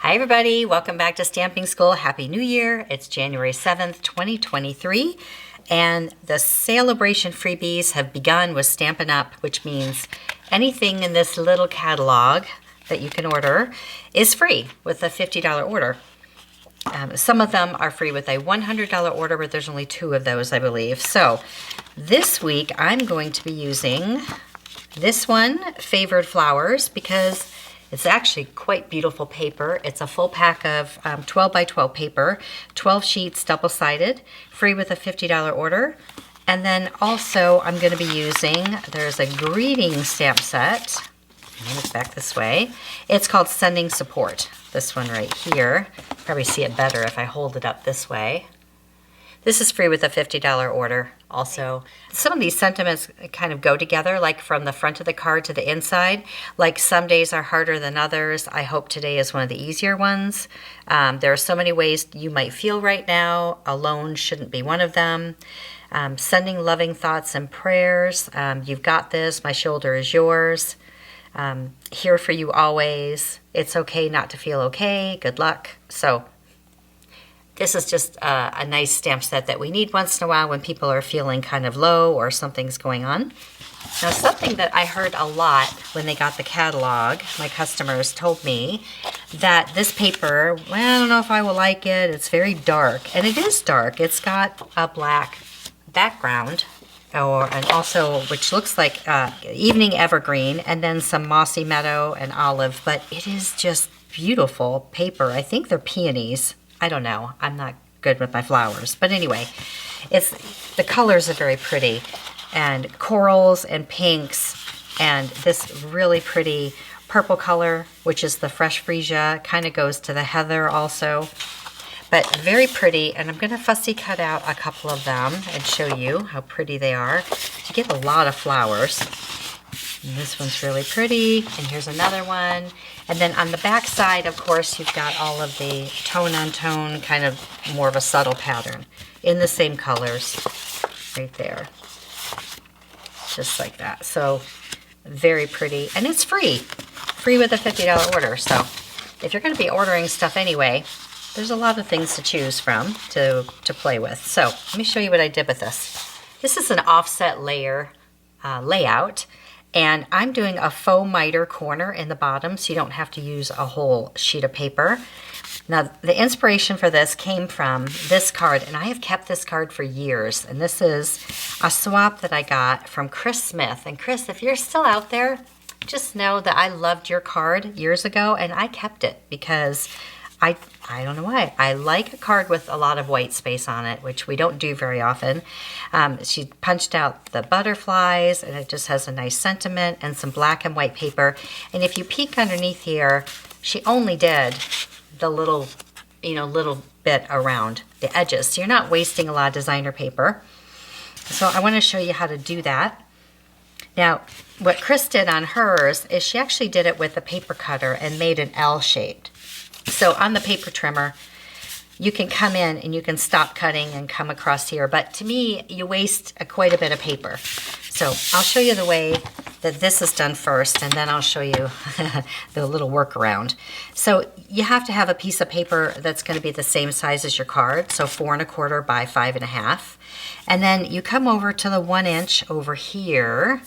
Hi everybody, welcome back to Stamping School. Happy New Year. It's January 7th, 2023, and the celebration freebies have begun with Stampin' Up, which means anything in this little catalog that you can order is free with a $50 order. Some of them are free with a $100 order, but there's only 2 of those, I believe. So this week I'm going to be using this one, Favored Flowers, because it's actually quite beautiful paper. It's a full pack of 12 by 12 paper, 12 sheets, double-sided, free with a $50 order. And then also I'm going to be using, there's a greeting stamp set. And it's back this way. It's called Sending Support. This one right here. Probably see it better if I hold it up this way. This is free with a $50 order also. Some of these sentiments kind of go together, like from the front of the card to the inside. Like some days are harder than others. I hope today is one of the easier ones. There are so many ways you might feel right now. Alone shouldn't be one of them. Sending loving thoughts and prayers. You've got this. My shoulder is yours. Here for you always. It's okay not to feel okay. Good luck. So this is just a nice stamp set that we need once in a while when people are feeling kind of low or something's going on. Now, something that I heard a lot when they got the catalog, my customers told me that this paper, well, I don't know if I will like it. It's very dark. And it is dark. It's got a black background, and also which looks like evening evergreen, and then some mossy meadow and olive. But it is just beautiful paper. I think they're peonies. I don't know. I'm not good with my flowers. But anyway, the colors are very pretty. And corals and pinks and this really pretty purple color, which is the fresh freesia, kind of goes to the heather also. But very pretty, and I'm going to fussy cut out a couple of them and show you how pretty they are. You get a lot of flowers. And this one's really pretty, and here's another one. And then on the back side, of course, you've got all of the tone-on-tone, kind of more of a subtle pattern in the same colors right there. Just like that. So very pretty, and it's free with a $50 order. So if you're going to be ordering stuff anyway, there's a lot of things to choose from to play with. So let me show you what I did with this. This is an offset layer layout. And I'm doing a faux miter corner in the bottom, so you don't have to use a whole sheet of paper. Now, the inspiration for this came from this card, and I have kept this card for years. And this is a swap that I got from Chris Smith. And Chris, if you're still out there, just know that I loved your card years ago, and I kept it because I don't know why. I like a card with a lot of white space on it, which we don't do very often. She punched out the butterflies, and it just has a nice sentiment and some black and white paper. And if you peek underneath here, she only did the little bit around the edges. So you're not wasting a lot of designer paper. So I want to show you how to do that. Now, what Chris did on hers is she actually did it with a paper cutter and made an L-shaped. So on the paper trimmer, you can come in and you can stop cutting and come across here. But to me, you waste quite a bit of paper. So I'll show you the way that this is done first, and then I'll show you the little workaround. So you have to have a piece of paper that's going to be the same size as your card, so 4 1/4 by 5 1/2. And then you come over to the 1 inch over here.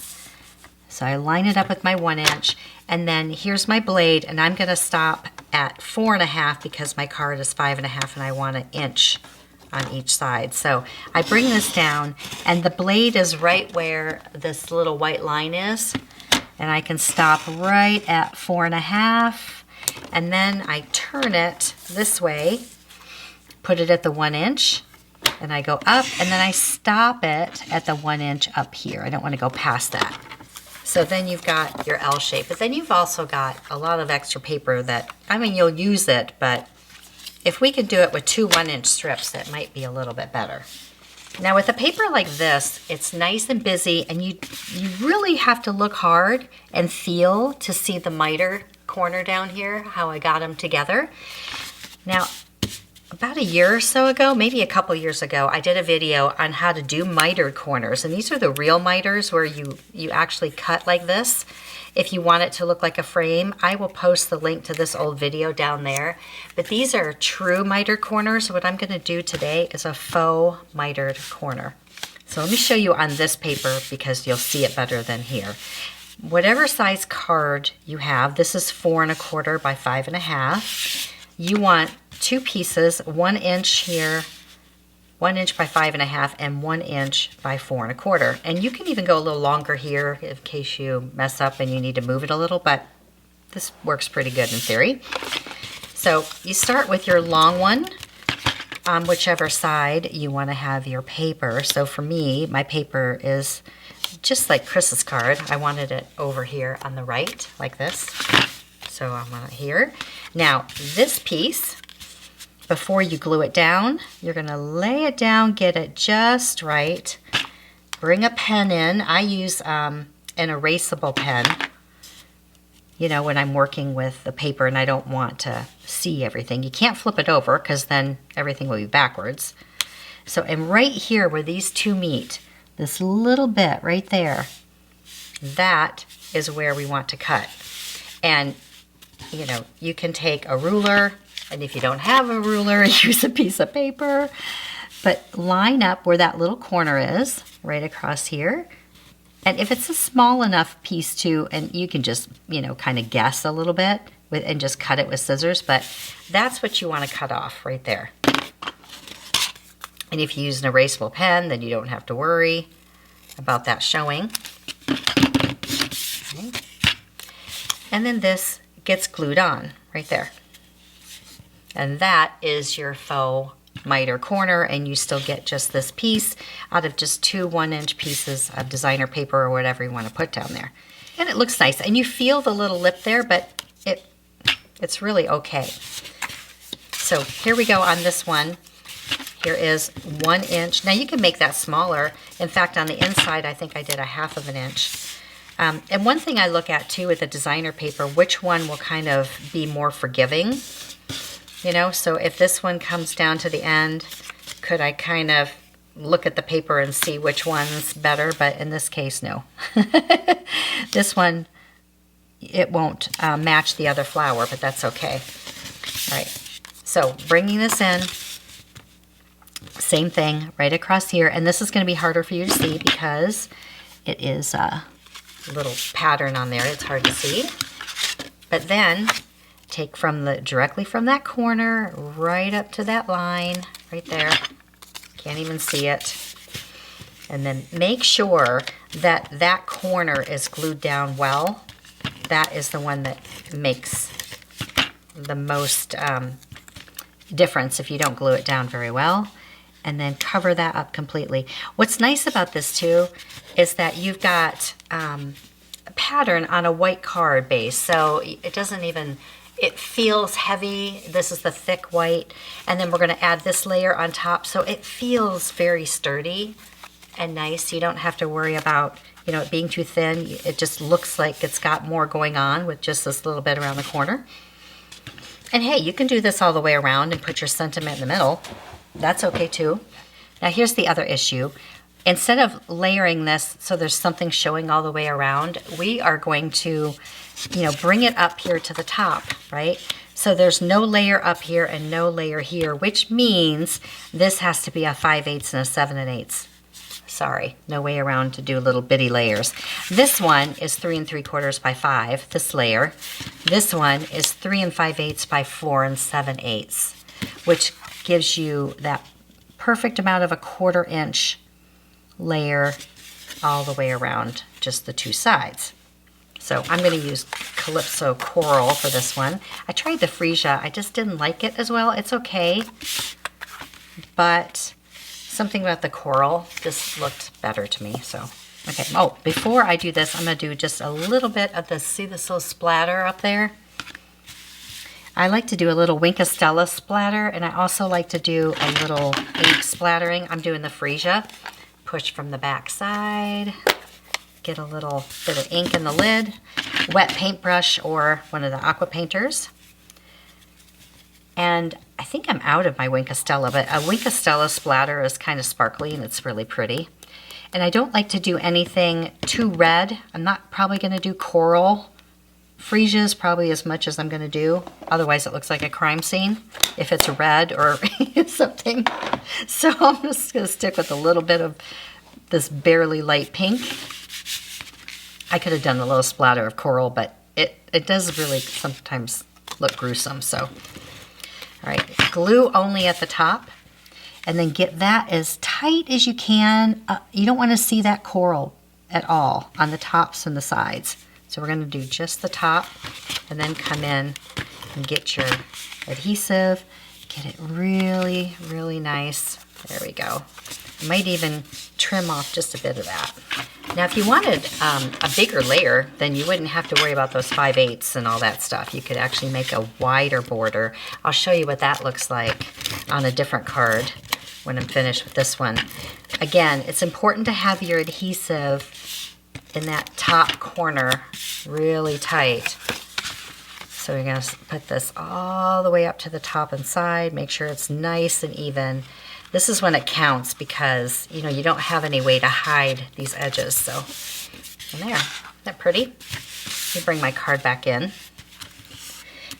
So I line it up with my 1 inch, and then here's my blade, and I'm going to stop at 4 1/2 because my card is 5 1/2 and I want an inch on each side. So I bring this down, and the blade is right where this little white line is, and I can stop right at 4 1/2, and then I turn it this way, put it at the 1 inch, and I go up, and then I stop it at the 1 inch up here. I don't want to go past that. So then you've got your L shape, but then you've also got a lot of extra paper that, I mean, you'll use it, but if we could do it with 2 1 inch strips, it might be a little bit better. Now with a paper like this, it's nice and busy, and you really have to look hard and feel to see the miter corner down here, how I got them together. Now, about a year or so ago, maybe a couple years ago, I did a video on how to do mitered corners. And these are the real miters where you actually cut like this. If you want it to look like a frame, I will post the link to this old video down there. But these are true mitered corners. What I'm going to do today is a faux mitered corner. So let me show you on this paper because you'll see it better than here. Whatever size card you have, this is 4 1/4 by 5 1/2. You want 2 pieces, 1 inch here, 1 inch by 5 1/2, and 1 inch by 4 1/4. And you can even go a little longer here in case you mess up and you need to move it a little, but this works pretty good in theory. So you start with your long one on whichever side you want to have your paper. So for me, my paper is just like Chris's card. I wanted it over here on the right, like this. So I want it here. Now, this piece, before you glue it down, you're going to lay it down, get it just right. Bring a pen in. I use an erasable pen, you know, when I'm working with the paper and I don't want to see everything. You can't flip it over because then everything will be backwards. So, and right here where these two meet, this little bit right there, that is where we want to cut. And, you know, you can take a ruler, and if you don't have a ruler, use a piece of paper. But line up where that little corner is, right across here. And if it's a small enough piece too, and you can just, you know, kind of guess a little bit with, and just cut it with scissors, but that's what you want to cut off right there. And if you use an erasable pen, then you don't have to worry about that showing. Okay. And then this gets glued on right there. And that is your faux miter corner, and you still get just this piece out of just 2 1-inch pieces of designer paper or whatever you want to put down there. And it looks nice. And you feel the little lip there, but it's really okay. So here we go on this one. Here is 1 inch. Now you can make that smaller. In fact, on the inside, I think I did a 1/2 inch. And one thing I look at too with the designer paper, which one will kind of be more forgiving? You know, so if this one comes down to the end, could I kind of look at the paper and see which one's better? But in this case, no. This one, it won't match the other flower, but that's okay. All right, so bringing this in, same thing right across here. And this is going to be harder for you to see because it is a little pattern on there. It's hard to see. But then take from directly from that corner right up to that line right there. Can't even see it. And then make sure that that corner is glued down well. That is the one that makes the most difference if you don't glue it down very well. And then cover that up completely. What's nice about this too is that you've got a pattern on a white card base, so it doesn't even, it feels heavy. This is the thick white, and then we're going to add this layer on top, so it feels very sturdy and nice. You don't have to worry about, you know, it being too thin. It just looks like it's got more going on with just this little bit around the corner. And hey, you can do this all the way around and put your sentiment in the middle. That's okay too. Now here's the other issue. Instead of layering this so there's something showing all the way around, we are going to, you know, bring it up here to the top, right? So there's no layer up here and no layer here, which means this has to be a 5/8 and a 7 1/8. Sorry, no way around to do little bitty layers. This one is 3 3/4 by 5, this layer. This one is 3 5/8 by 4 7/8, which gives you that perfect amount of a 1/4 inch layer all the way around just the two sides. So I'm going to use Calypso Coral for this one. I tried the Freesia. I just didn't like it as well. It's okay, but something about the coral just looked better to me. So, okay. Oh, before I do this, I'm going to do just a little bit of this. See this little splatter up there? I like to do a little Wink of Stella splatter, and I also like to do a little ink splattering. I'm doing the Freesia. Push from the back side. Get a little bit of ink in the lid. Wet paintbrush or one of the aqua painters. And I think I'm out of my Wink of Stella, but a Wink of Stella splatter is kind of sparkly and it's really pretty. And I don't like to do anything too red. I'm not probably going to do coral. Freesia is probably as much as I'm going to do. Otherwise, it looks like a crime scene if it's red or something. So I'm just going to stick with a little bit of this barely light pink. I could have done a little splatter of coral, but it does really sometimes look gruesome. So, all right, glue only at the top. And then get that as tight as you can. You don't want to see that coral at all on the tops and the sides. So we're going to do just the top and then come in and get your adhesive. Get it really, really nice. There we go. You might even trim off just a bit of that. Now, if you wanted a bigger layer, then you wouldn't have to worry about those 5/8 and all that stuff. You could actually make a wider border. I'll show you what that looks like on a different card when I'm finished with this one. Again, it's important to have your adhesive in that top corner really tight. So you're going to put this all the way up to the top and side. Make sure it's nice and even. This is when it counts because, you know, you don't have any way to hide these edges. So, and there, isn't that pretty? Let me bring my card back in.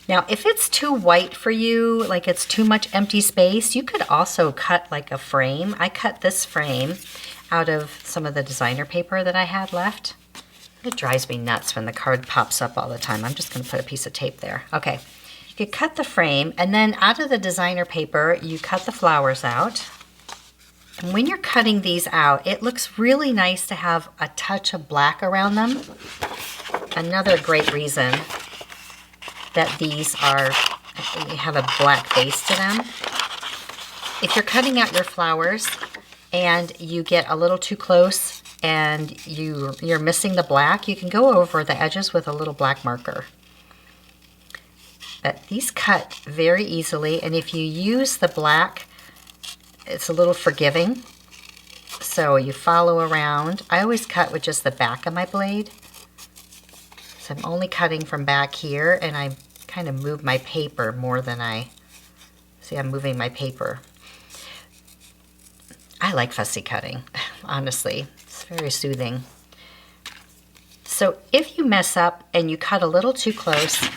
Now, if it's too white for you, like it's too much empty space, you could also cut like a frame. I cut this frame out of some of the designer paper that I had left. It drives me nuts when the card pops up all the time. I'm just going to put a piece of tape there. Okay. You cut the frame, and then out of the designer paper, you cut the flowers out. And when you're cutting these out, it looks really nice to have a touch of black around them. Another great reason that these have a black base to them. If you're cutting out your flowers and you get a little too close and you're missing the black, you can go over the edges with a little black marker. But these cut very easily, and if you use the black, it's a little forgiving. So you follow around. I always cut with just the back of my blade. So I'm only cutting from back here, and I kind of move my paper more than I'm moving my paper. I like fussy cutting, honestly. It's very soothing. So if you mess up and you cut a little too close,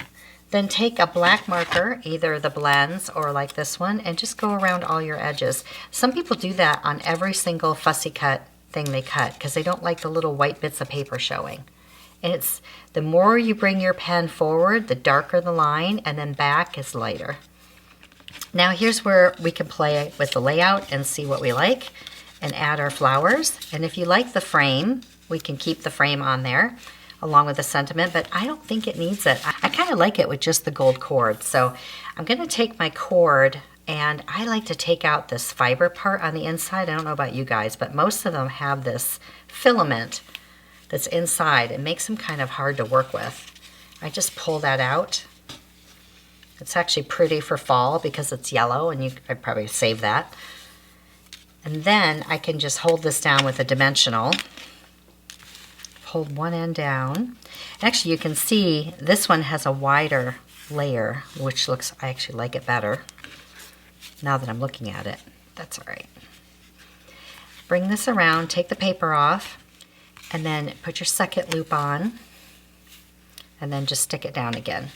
then take a black marker, either the blends or like this one, and just go around all your edges. Some people do that on every single fussy cut thing they cut because they don't like the little white bits of paper showing. And it's the more you bring your pen forward, the darker the line, and then back is lighter. Now here's where we can play with the layout and see what we like and add our flowers. And if you like the frame, we can keep the frame on there along with the sentiment, but I don't think it needs it. I kind of like it with just the gold cord. So I'm going to take my cord, and I like to take out this fiber part on the inside. I don't know about you guys, but most of them have this filament that's inside. It makes them kind of hard to work with. I just pull that out. It's actually pretty for fall because it's yellow, and I'd probably save that. And then I can just hold this down with a dimensional. Hold one end down. Actually, you can see this one has a wider layer, which looks, I actually like it better now that I'm looking at it. That's all right. Bring this around, take the paper off, and then put your second loop on, and then just stick it down again.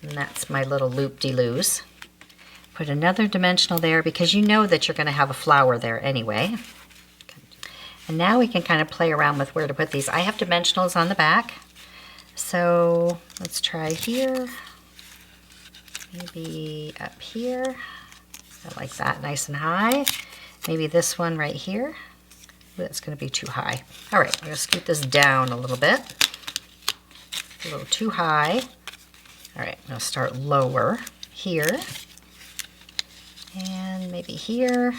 And that's my little loop-de-loos. Put another dimensional there because you know that you're going to have a flower there anyway. And now we can kind of play around with where to put these. I have dimensionals on the back. So let's try here. Maybe up here. I like that, nice and high. Maybe this one right here. Ooh, that's going to be too high. All right, I'm going to scoot this down a little bit. A little too high. All right, I'm going to start lower here. And maybe here.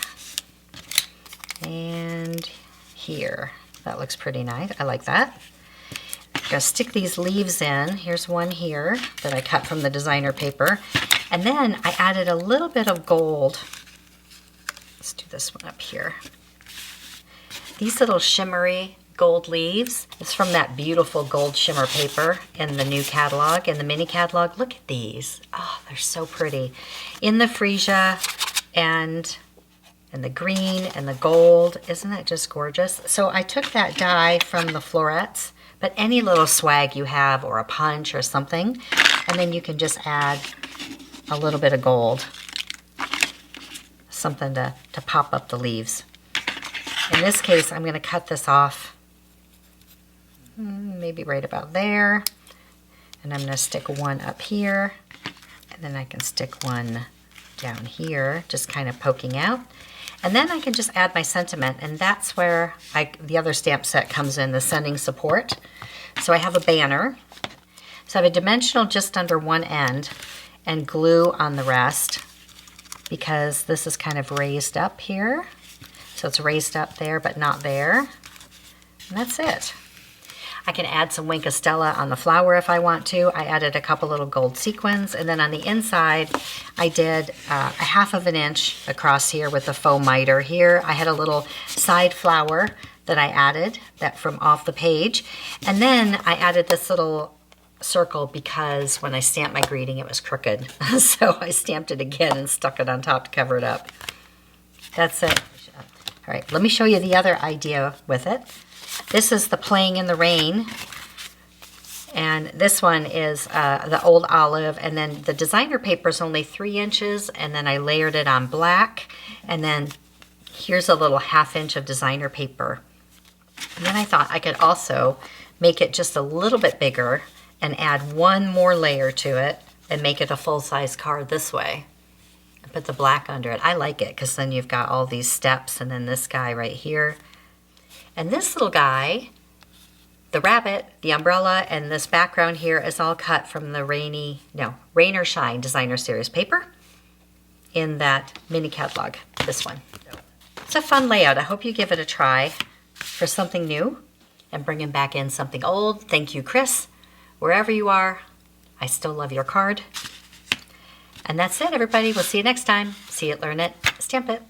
And here. That looks pretty nice. I like that. I'm going to stick these leaves in. Here's one here that I cut from the designer paper. And then I added a little bit of gold. Let's do this one up here. These little shimmery gold leaves. It's from that beautiful gold shimmer paper in the new catalog, in the mini catalog. Look at these. Oh, they're so pretty. In the freesia and the green and the gold. Isn't that just gorgeous? So I took that die from the florets, but any little swag you have or a punch or something, and then you can just add a little bit of gold. Something to pop up the leaves. In this case, I'm going to cut this off maybe right about there. And I'm going to stick one up here. And then I can stick one down here, just kind of poking out. And then I can just add my sentiment. And that's where the other stamp set comes in, the sending support. So I have a banner. So I have a dimensional just under one end and glue on the rest, because this is kind of raised up here. So it's raised up there, but not there. And that's it. I can add some Wink of Stella on the flower if I want to. I added a couple little gold sequins. And then on the inside, I did a 1/2 inch across here with the faux miter here. I had a little side flower that I added that from off the page. And then I added this little circle because when I stamped my greeting, it was crooked. So I stamped it again and stuck it on top to cover it up. That's it. All right, let me show you the other idea with it. This is the Playing in the Rain. And this one is the old olive. And then the designer paper is only 3 inches. And then I layered it on black. And then here's a little 1/2 inch of designer paper. And then I thought I could also make it just a little bit bigger and add one more layer to it and make it a full-size card this way. And put the black under it. I like it because then you've got all these steps and then this guy right here. And this little guy, the rabbit, the umbrella, and this background here is all cut from the Rain or Shine Designer Series paper in that mini catalog, this one. It's a fun layout. I hope you give it a try for something new and bringing back in something old. Thank you, Chris. Wherever you are, I still love your card. And that's it, everybody. We'll see you next time. See it, learn it, stamp it.